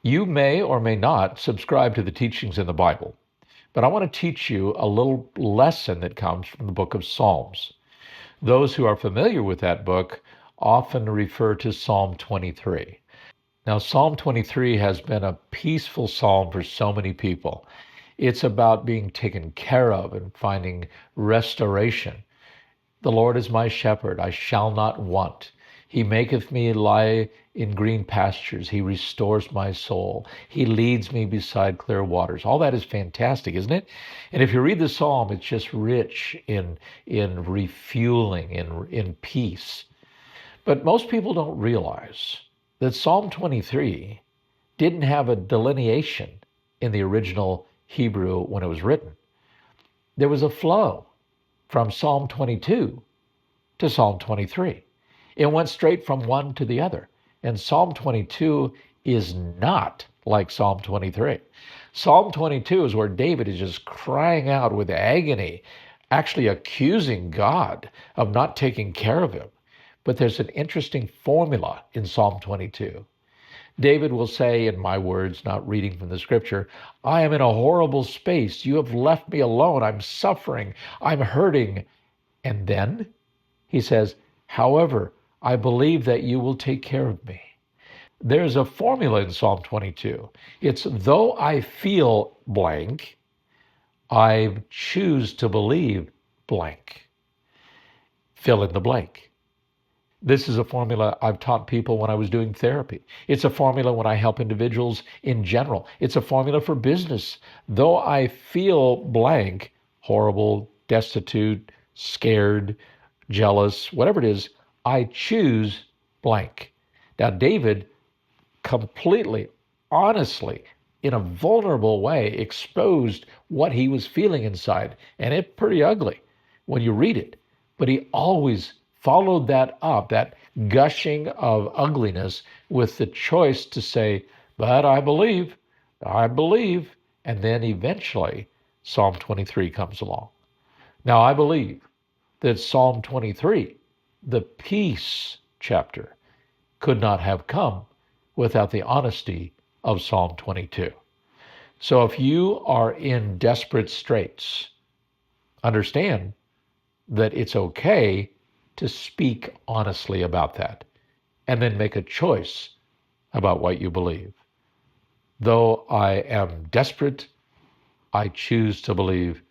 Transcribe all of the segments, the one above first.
You may or may not subscribe to the teachings in the Bible, but I want to teach you a little lesson that comes from the book of Psalms. Those who are familiar with that book often refer to Psalm 23. Now, Psalm 23 has been a peaceful psalm for so many people. It's about being taken care of and finding restoration. The Lord is my shepherd, I shall not want. He maketh me lie in green pastures. He restores my soul. He leads me beside clear waters. All that is fantastic, isn't it? And if you read the psalm, it's just rich in refueling, in peace. But most people don't realize that Psalm 23 didn't have a delineation in the original Hebrew when it was written. There was a flow from Psalm 22 to Psalm 23. It went straight from one to the other. And Psalm 22 is not like Psalm 23. Psalm 22 is where David is just crying out with agony, actually accusing God of not taking care of him. But there's an interesting formula in Psalm 22. David will say, in my words, not reading from the scripture, I am in a horrible space. You have left me alone. I'm suffering. I'm hurting. And then he says, however, I believe that you will take care of me. There's a formula in Psalm 22. It's though I feel blank, I choose to believe blank. Fill in the blank. This is a formula I've taught people when I was doing therapy. It's a formula when I help individuals in general. It's a formula for business. Though I feel blank, horrible, destitute, scared, jealous, whatever it is, I choose blank. Now, David completely, honestly, in a vulnerable way, exposed what he was feeling inside. And it's pretty ugly when you read it. But he always followed that up, that gushing of ugliness, with the choice to say, but I believe, and then eventually Psalm 23 comes along. Now I believe that Psalm 23, the peace chapter, could not have come without the honesty of Psalm 22. So if you are in desperate straits, understand that it's okay to speak honestly about that and then make a choice about what you believe. Though I am desperate, I choose to believe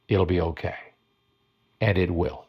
it'll be okay. And it will.